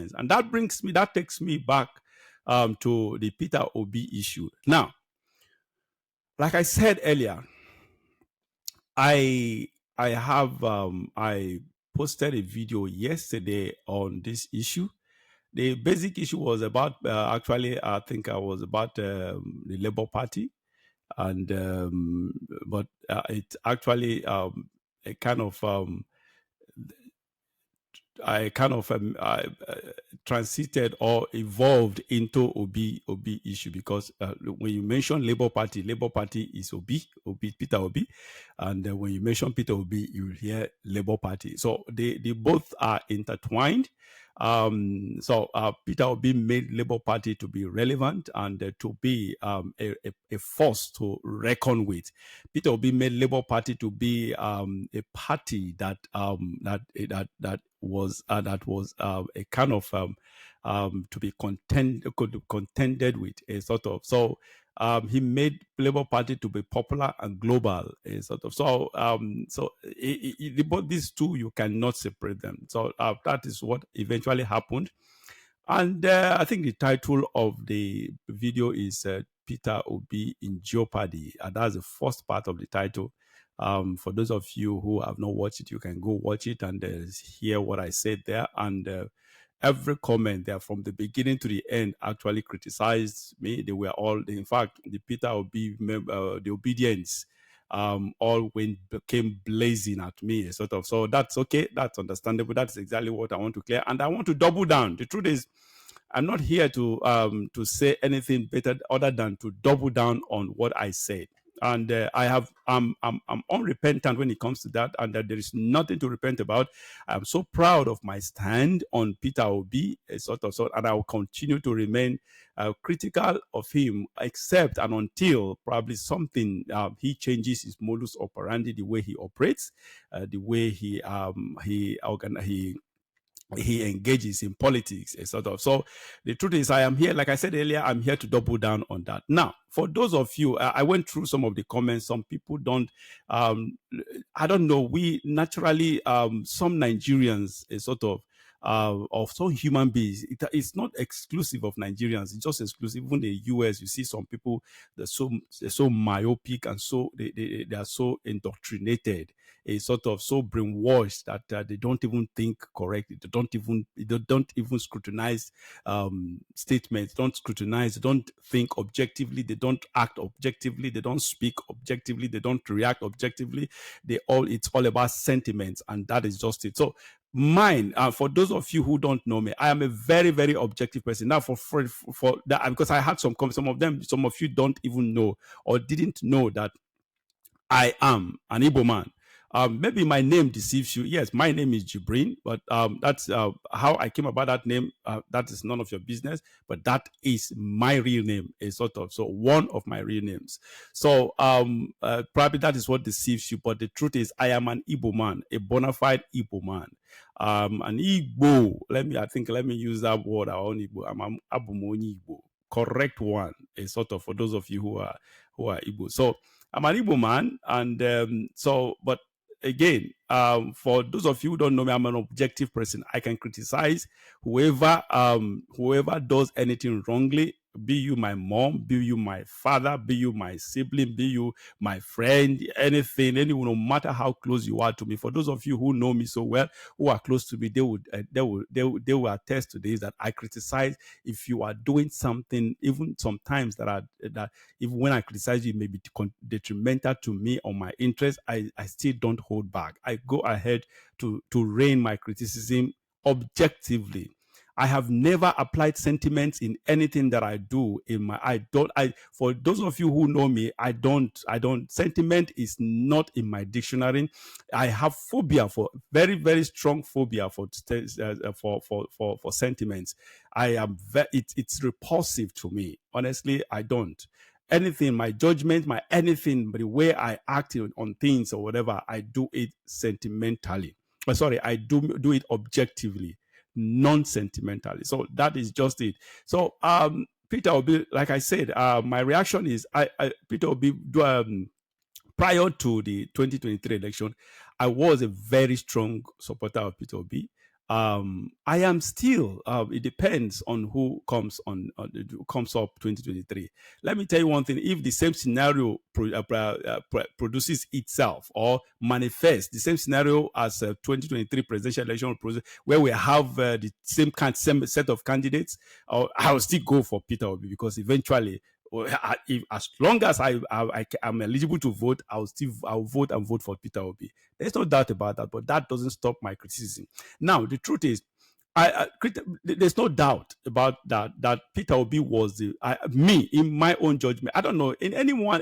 sentiments. And that takes me back to the Peter Obi issue. Now, like I said earlier, I posted a video yesterday on this issue. The basic issue was about actually, I think I was about the Labour Party, and but it actually I transited or evolved into Obi issue, because when you mention Labour Party is Obi, Peter Obi, and when you mention Peter Obi, you hear Labour Party. So they both are intertwined. So Peter Obi made Labour Party to be relevant and to be a force to reckon with. Peter Obi made Labour Party to be a party that was a kind of to be contended with, a sort of. So he made Labour Party to be popular and global, a sort of. So both these two, you cannot separate them. So that is what eventually happened. And I think the title of the video is Peter Obi in Jeopardy, and that's the first part of the title. For those of you who have not watched it, you can go watch it and hear what I said there. And every comment there from the beginning to the end actually criticized me. They were all, in fact, the Peter Obi, the obedience, all came blazing at me, sort of. So that's okay. That's understandable. That's exactly what I want to clear. And I want to double down. The truth is, I'm not here to say anything better other than to double down on what I said. And I'm unrepentant when it comes to that, and there is nothing to repent about. I'm so proud of my stand on Peter Obi, sort of, and I will continue to remain critical of him, except and until probably something he changes his modus operandi, the way he operates, the way he engages in politics, sort of. So the truth is, I am here, like I said earlier, I'm here to double down on that. Now, for those of you, I went through some of the comments. Some people don't, I don't know, we naturally, some Nigerians, sort of some human beings, it's not exclusive of Nigerians, it's just exclusive. Even the US, you see some people, they're so myopic, and so they are so indoctrinated, sort of so brainwashed that they don't even think correctly. They don't even scrutinize statements, don't scrutinize, they don't think objectively, they don't act objectively, they don't speak objectively, they don't react objectively. It's all about sentiments, and that is just it. So mine, for those of you who don't know me, I am a very, very objective person. Now, for that, because I had some of you don't even know or didn't know that I am an Igbo man. Maybe my name deceives you. Yes, my name is JIBRIN, but that's how I came about that name. That is none of your business, but that is my real name, sort of. So one of my real names. So probably that is what deceives you, but the truth is I am an Igbo man, a bona fide Igbo man. An Igbo, let me use that word, our own Igbo. I'm Abumoni Igbo. Correct one, sort of, for those of you who are Igbo. So I'm an Igbo man, and but again, for those of you who don't know me, I'm an objective person. I can criticize whoever does anything wrongly, be you my mom, be you my father, be you my sibling, be you my friend, anything, anyone, no matter how close you are to me. For those of you who know me so well, who are close to me, they will attest to this, that I criticize if you are doing something, even sometimes that even when I criticize you, it may be detrimental to me or my interest. I still don't hold back. I go ahead to rain my criticism objectively. I have never applied sentiments in anything that I do. For those of you who know me, I don't. Sentiment is not in my dictionary. I have phobia, for very, very strong phobia for sentiments. It's repulsive to me. Honestly, I don't. Anything, my judgment, my anything, but the way I act on things or whatever, I do it sentimentally. I do it objectively, non-sentimentally. So that is just it. So Peter Obi, like I said, my reaction is Peter Obi, prior to the 2023 election, I was a very strong supporter of Peter Obi. I am still. It depends on who comes comes up 2023. Let me tell you one thing: if the same scenario produces itself or manifests the same scenario as 2023 presidential election where we have the same set of candidates, I'll still go for Peter Obi, because eventually, as long as I'm eligible to vote, I'll vote for Peter Obi. There's no doubt about that, but that doesn't stop my criticism. Now, the truth is, there's no doubt about that Peter Obi was me, in my own judgment. I don't know, in anyone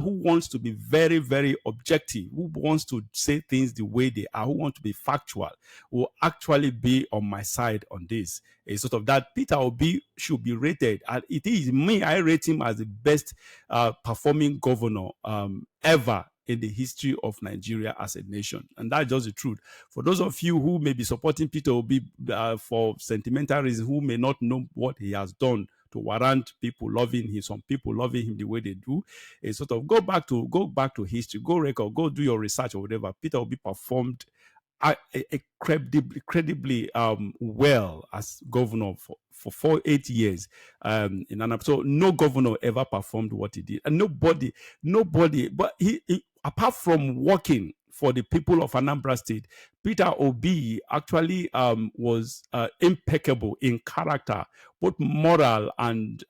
who wants to be very, very objective, who wants to say things the way they are, who want to be factual, will actually be on my side on this. A sort of that Peter Obi should be rated, and it is me. I rate him as the best performing governor ever in the history of Nigeria as a nation. And that's just the truth. For those of you who may be supporting Peter Obi for sentimental reasons, who may not know what he has done to warrant people loving him, some people loving him the way they do, a sort of go back to history, go record, go do your research or whatever. Peter Obi performed incredibly well as governor for 8 years in Anambra. So no governor ever performed what he did, and nobody. But he apart from working for the people of Anambra State, Peter Obi actually was impeccable in character, both moral and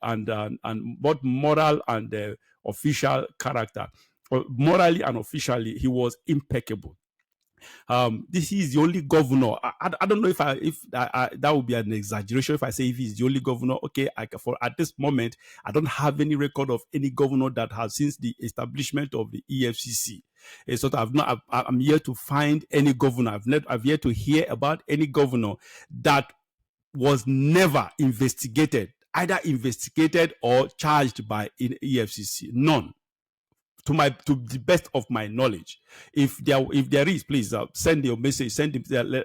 official character. Morally and officially, he was impeccable. This is the only governor. I don't know if that would be an exaggeration if I say if he's the only governor. Okay, at this moment, I don't have any record of any governor that has, since the establishment of the EFCC. I'm here to find any governor. I've yet to hear about any governor that was never investigated, either investigated or charged by EFCC. None. To the best of my knowledge. If there is, please send your message,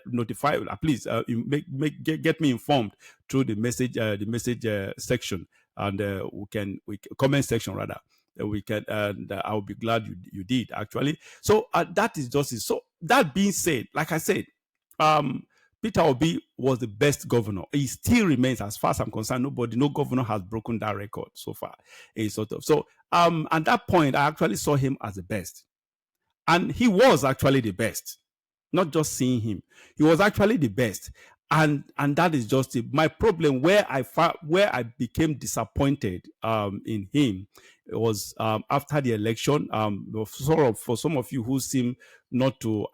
notify. Please get me informed through the message section, and we comment section rather. We can, and I'll be glad you did actually. So that is just it. So that being said, like I said, Peter Obi was the best governor. He still remains, as far as I'm concerned. No governor has broken that record so far. So at that point, I actually saw him as the best, and he was actually the best. Not just seeing him, he was actually the best, and that is just it. My problem, where I became disappointed in him, was after the election. For some of you who seem not to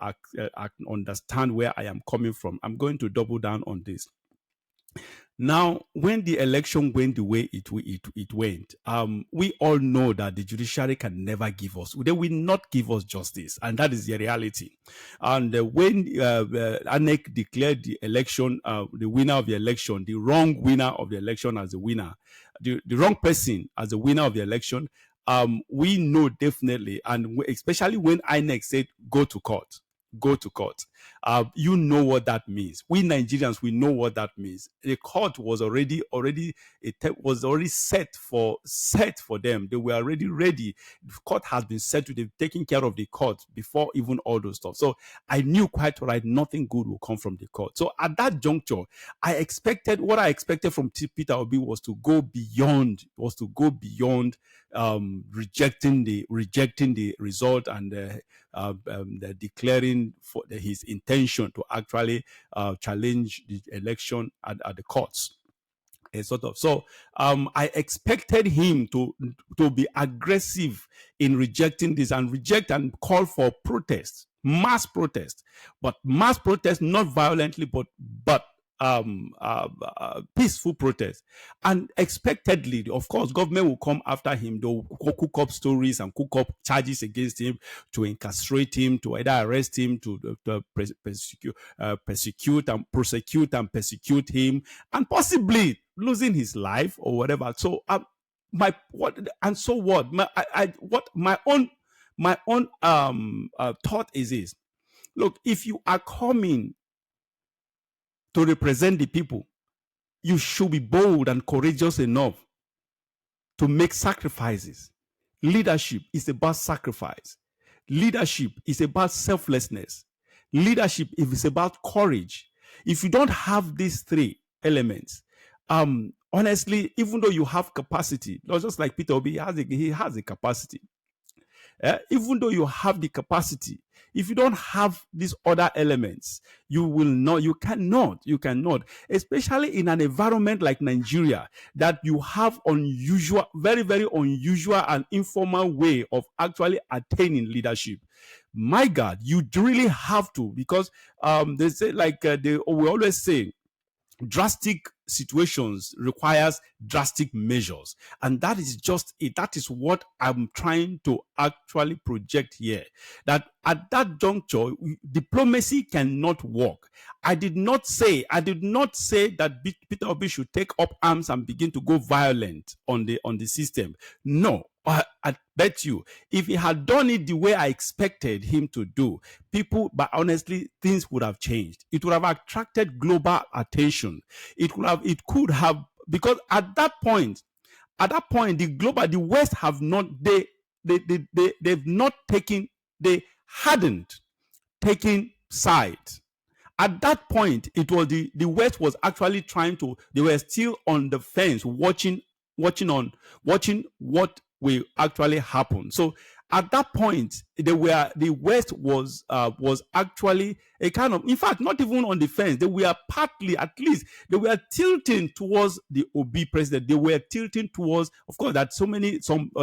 understand where I am coming from, I'm going to double down on this. Now, when the election went the way it went, we all know that the judiciary can never give us. They will not give us justice, and that is the reality. And when INEC declared the election, the winner of the election, the wrong winner of the election as the winner, the wrong person as the winner of the election, we know definitely, and especially when INEC said go to court. You know what that means. We Nigerians, we know what that means. The court was already set for them. They were already ready. The court has been set to. They've taken care of the court before even all those stuff. So I knew quite right nothing good will come from the court. So at that juncture, what I expected from Peter Obi was to go beyond rejecting the result and declaring for his intention to actually challenge the election at the courts. I expected him to be aggressive in rejecting this and call for protest, mass protest, but mass protest not violently, but peaceful protest. And expectedly, of course, government will come after him. They'll cook up stories and cook up charges against him to incarcerate him, to either arrest him, to prosecute and persecute him, and possibly losing his life or whatever. So my own thought is this: look, if you are coming to represent the people, you should be bold and courageous enough to make sacrifices. Leadership is about sacrifice. Leadership is about selflessness. Leadership is about courage. If you don't have these three elements, honestly, even though you have capacity, not just like Peter Obi, he has a capacity. Even though you have the capacity, if you don't have these other elements, you cannot, especially in an environment like Nigeria, that you have unusual, very, very unusual and informal way of actually attaining leadership. My God, you really have to, because they say, like we always say, drastic situations requires drastic measures, and that is just it. That is what I'm trying to actually project here, that at that juncture diplomacy cannot work. I did not say that Peter Obi should take up arms and begin to go violent on the system. No, I bet you, if he had done it the way I expected him to do, but honestly, things would have changed. It would have attracted global attention. It could have, because at that point, the West have not, they hadn't taken sides. At that point, it was the West was actually they were still on the fence, watching what will actually happen. So at that point, the West was actually a kind of, in fact, not even on the fence. They were partly, at least, they were tilting towards the Obi president. They were tilting towards, of course, that some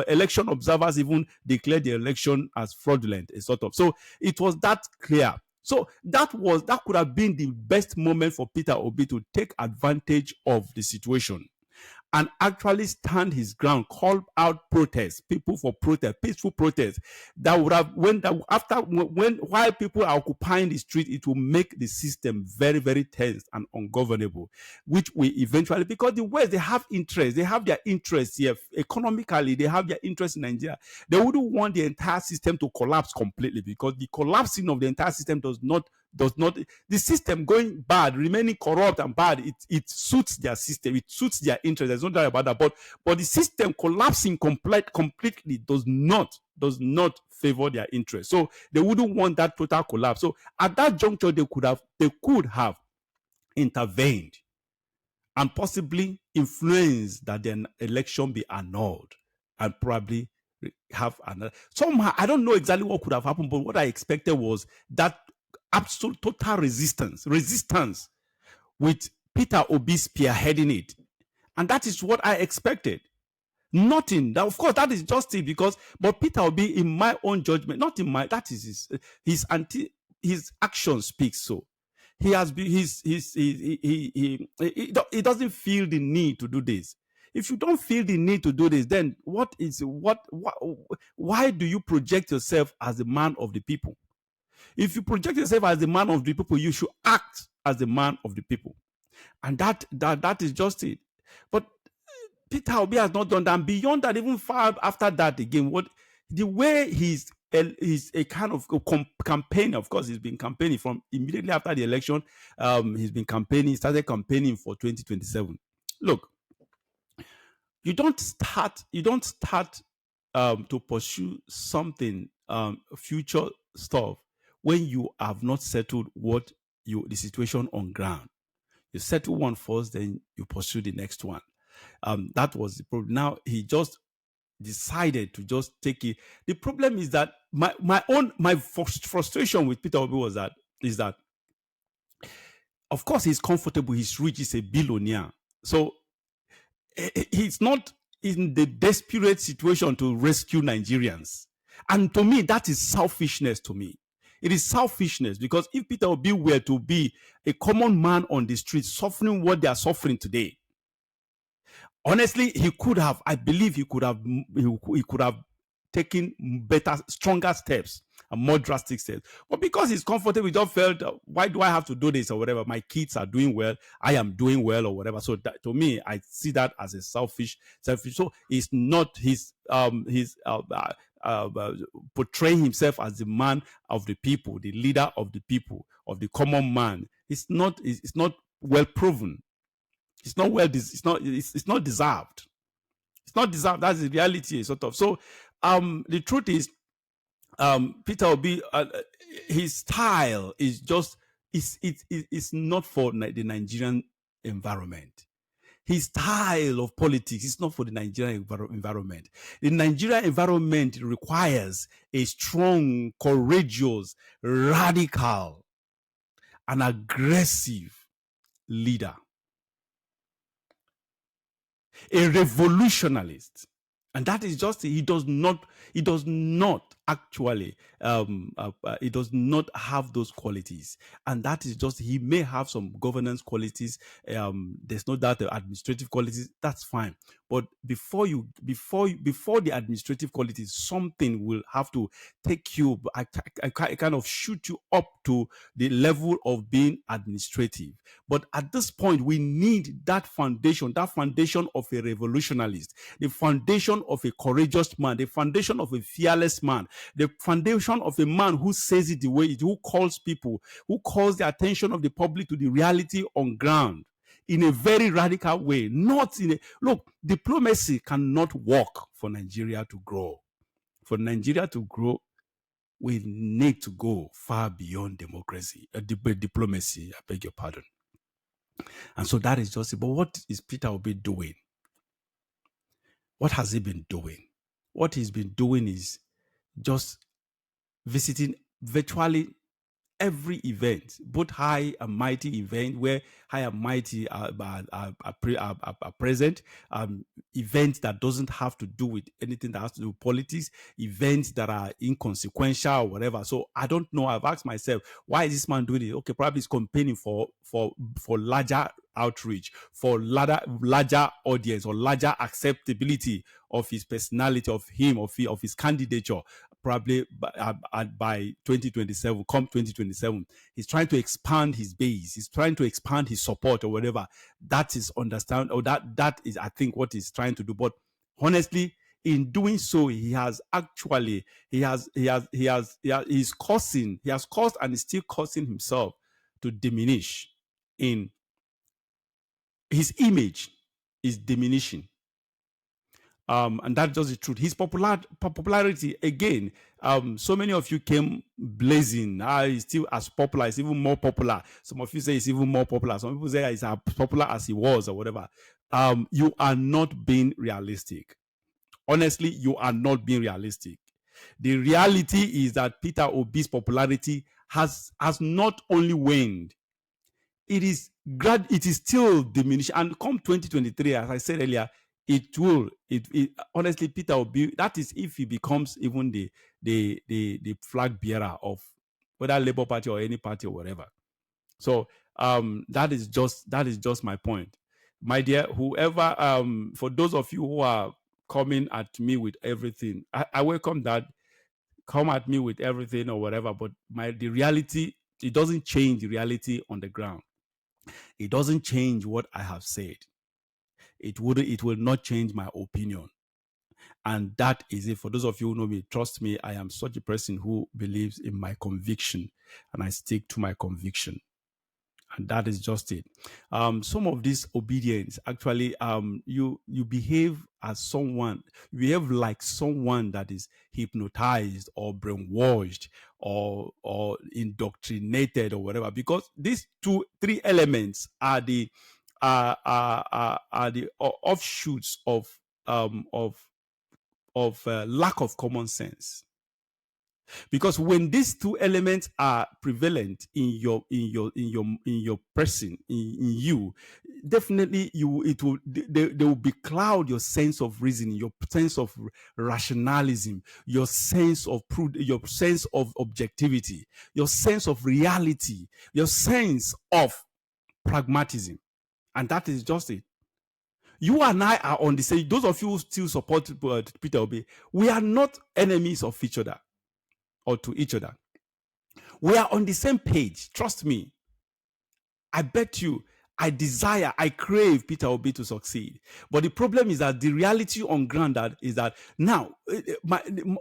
election observers even declared the election as fraudulent, sort of. So it was that clear. So that could have been the best moment for Peter Obi to take advantage of the situation and actually stand his ground, call out protests, people for protest, peaceful protest. That would have, while people are occupying the street, it will make the system very, very tense and ungovernable, which we eventually, because the West, they have interests, they have their interests here economically, they have their interests in Nigeria. They wouldn't want the entire system to collapse completely, because the collapsing of the entire system does not, the system going bad, remaining corrupt and bad, it suits their system, it suits their interest. There's no doubt about that. But the system collapsing completely does not favor their interest. So they wouldn't want that total collapse. So at that juncture, they could have intervened and possibly influenced that the election be annulled and probably have another. Somehow, I don't know exactly what could have happened, but what I expected was that absolute total resistance with Peter Obi spearheading it. And that is what I expected. Nothing. That, of course, that is just it, but Peter Obi, in my own judgment, that is his action speaks so. He has been, he doesn't feel the need to do this. If you don't feel the need to do this, then why do you project yourself as a man of the people? If you project yourself as the man of the people, you should act as the man of the people. And that is just it. But Peter Obi has not done that. And beyond that, even far after that, again, the way he's a kind of campaign. Of course, he's been campaigning from immediately after the election. He's been campaigning, started campaigning for 2027. Look, you don't start to pursue something, future stuff, when you have not settled the situation on ground. You settle one first, then you pursue the next one. That was the problem. Now he just decided to just take it. The problem is that my frustration with Peter Obi is that of course he's comfortable, he's rich, he's a billionaire, so he's not in the desperate situation to rescue Nigerians. And to me, that is selfishness. To me, it is selfishness, because if Peter Obi were to be a common man on the street suffering what they are suffering today, honestly, he could have taken better, stronger steps and more drastic steps. But because he's comfortable, he just felt, why do I have to do this or whatever? My kids are doing well, I am doing well or whatever. So that, to me, I see that as a selfish. So it's not portraying himself as the man of the people, the leader of the people, of the common man. It's not well proven. It's not deserved. It's not deserved. That's the reality, sort of. So the truth is, Peter Obi, his style is just it's not for the Nigerian environment. His style of politics is not for the Nigerian environment. The Nigerian environment requires a strong, courageous, radical, and aggressive leader, a revolutionist. And that is just, he does not actually, he does not have those qualities. And that is just, he may have some governance qualities. There's no doubt the administrative qualities, that's fine. But before the administrative qualities, something will have to take you, I kind of shoot you up to the level of being administrative. But at this point, we need that foundation of a revolutionist, the foundation of a courageous man, the foundation of a fearless man, the foundation of a man who says it the way it, who calls people, who calls the attention of the public to the reality on ground in a very radical way. Not in a look, diplomacy cannot work for Nigeria to grow. For Nigeria to grow, we need to go far beyond democracy, diplomacy. I beg your pardon. And so that is just it. But what is Peter Obi doing? What has he been doing? What he's been doing is just visiting virtually every event, both high and mighty event where high and mighty are present, events that doesn't have to do with anything that has to do with politics, events that are inconsequential or whatever. So I don't know. I've asked myself, why is this man doing it? Okay, probably he's campaigning for larger outreach, for larger audience or larger acceptability of his personality, of him, of his candidature. Probably by 2027, come 2027, he's trying to expand his base. He's trying to expand his support or whatever. That is understand, or that is, I think, what he's trying to do. But honestly, in doing so, he has caused and is still causing himself to diminish. In his image is diminishing. And that's just the truth. His popularity, again, so many of you came blazing. He's still as popular, he's even more popular. Some of you say he's even more popular. Some people say he's as popular as he was or whatever. You are not being realistic. Honestly, you are not being realistic. The reality is that Peter Obi's popularity has not only waned, it is still diminishing. And come 2023, as I said earlier, it will honestly, Peter Obi, that is if he becomes even the flag bearer of whether Labour Party or any party or whatever. So that is just my point, my dear. Whoever, for those of you who are coming at me with everything, I welcome that. Come at me with everything or whatever, but the reality, it doesn't change the reality on the ground. It doesn't change what I have said. It will not change my opinion. And that is it. For those of you who know me, trust me, I am such a person who believes in my conviction, and I stick to my conviction. And that is just it. Some of this obedience, actually, you behave as someone, you behave like someone that is hypnotized or brainwashed or indoctrinated or whatever, because these three elements are the offshoots of lack of common sense. Because when these two elements are prevalent in your person, in you, definitely they will becloud your sense of reasoning, your sense of rationalism, your sense of objectivity, your sense of reality, your sense of pragmatism. And that is just it. You and I are on the same. Those of you who still support Peter Obi, we are not enemies of each other or to each other. We are on the same page. Trust me. I bet you, I crave Peter Obi to succeed. But the problem is that the reality on ground is that now,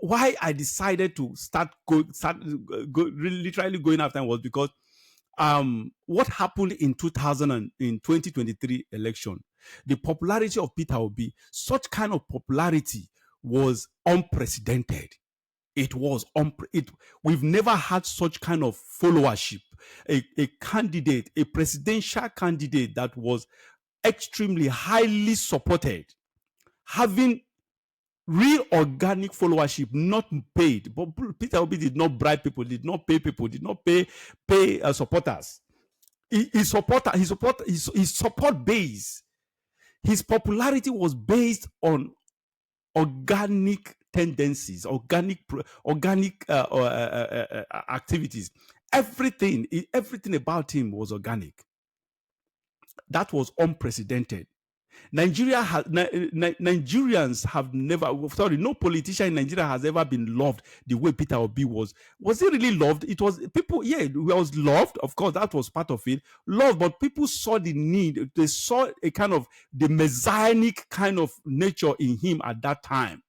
why I decided to literally going after him was because what happened in 2023 election, the popularity of Peter Obi, such kind of popularity was unprecedented. It was we've never had such kind of followership. A candidate, a presidential candidate that was extremely highly supported, having real organic followership, not paid. But Peter Obi did not bribe people, did not pay people, did not pay supporters. His support base, his popularity was based on organic tendencies, organic activities. Everything about him was organic. That was unprecedented. Nigerians have never, no politician in Nigeria has ever been loved the way Peter Obi was. Was he really loved? It was people, yeah, he was loved. Of course, that was part of it. Love, but people saw the need. They saw a kind of the messianic kind of nature in him at that time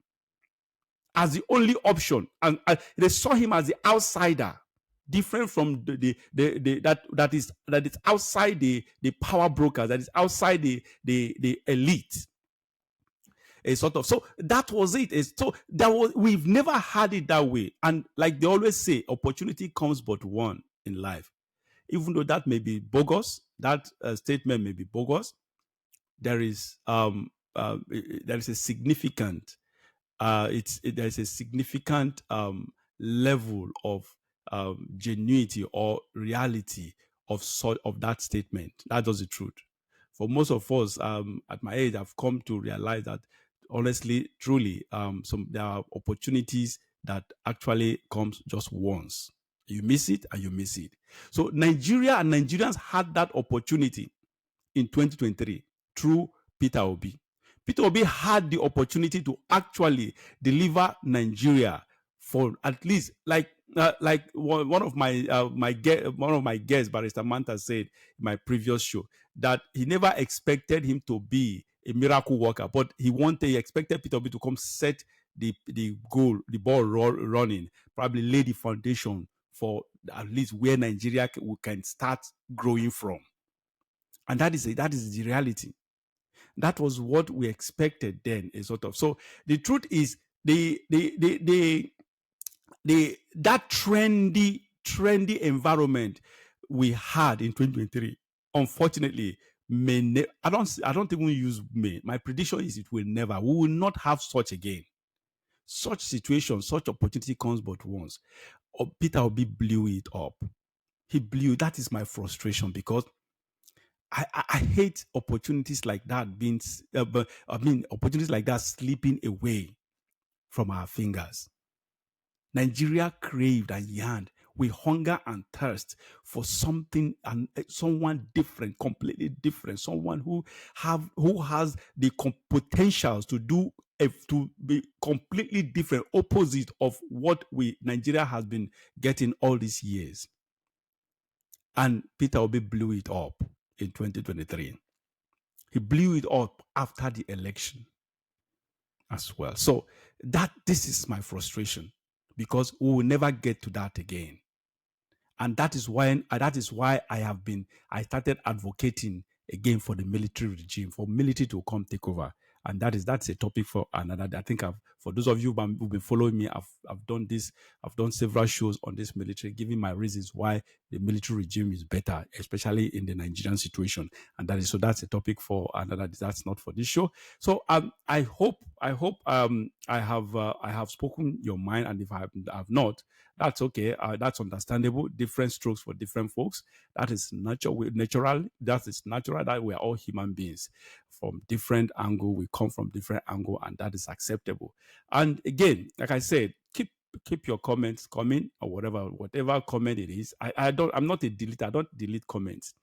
as the only option. And they saw him as the outsider, different from that is outside the power brokers, that is outside the elite. A sort of, so that was it. We've never had it that way. And like they always say, opportunity comes but one in life. Even though that may be bogus, that statement may be bogus, there is a significant there's a significant level of genuity or reality of that statement. That's just the truth. For most of us at my age, I've come to realize that honestly, truly, there are opportunities that actually comes just once. You miss it and you miss it. So Nigeria and Nigerians had that opportunity in 2023 through Peter Obi. Peter Obi had the opportunity to actually deliver Nigeria for at least like one of my guests, Barrister Manta, said in my previous show that he never expected him to be a miracle worker, but he expected Peter Obi to come set the ball running, probably lay the foundation for at least where Nigeria can start growing from. And that is the reality. That was what we expected then, a sort of. So the truth is, that trendy environment we had in 2023, unfortunately, I don't even use may. My prediction is it will never. We will not have such again. Such situation, such opportunity comes but once. Peter Obi blew it up. He blew. That is my frustration, because I hate opportunities like that opportunities like that slipping away from our fingers. Nigeria craved and yearned with hunger and thirst for something and someone different, completely different, someone who has the potentials to be completely different, opposite of what Nigeria has been getting all these years. And Peter Obi blew it up in 2023. He blew it up after the election as well. So this is my frustration, because we will never get to that again. And that is why I started advocating again for the military regime, for military to come take over. And that's a topic for another day. I think for those of you who've been following me, I've done this. I've done several shows on this military, giving my reasons why the military regime is better, especially in the Nigerian situation. And that's a topic for another day. That's not for this show. So I hope I have spoken your mind, and if I have not, that's okay. That's understandable. Different strokes for different folks. That is natural. That is natural. That we are all human beings. From different angle, we come from different angle, and that is acceptable. And again, like I said, keep your comments coming, or whatever comment it is. I'm not a deleter. I don't delete comments.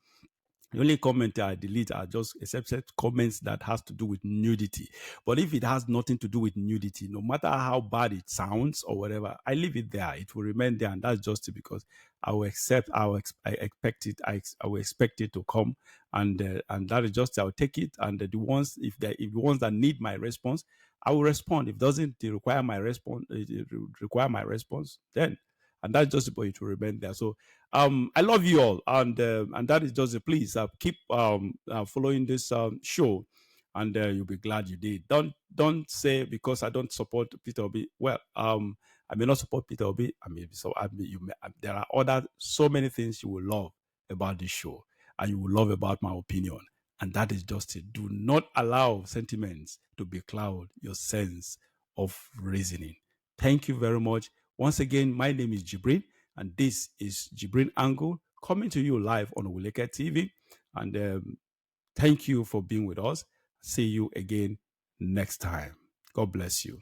The only comment I delete are just excepted comments that has to do with nudity. But if it has nothing to do with nudity, no matter how bad it sounds or whatever, I leave it there. It will remain there, and that's just because I will expect it to come, and that is just, I'll take it. And the ones that need my response, I will respond. If it doesn't require my response, then. And that's just the it will remain there. So I love you all, and that is just please keep following this show, and you'll be glad you did. Don't say because I don't support Peter Obi. Well, I may not support Peter Obi. There are other so many things you will love about this show, and you will love about my opinion. And that is just it. Do not allow sentiments to becloud your sense of reasoning. Thank you very much. Once again, my name is Jibrin, and this is JIBRIN Angle coming to you live on Oweleke TV. And thank you for being with us. See you again next time. God bless you.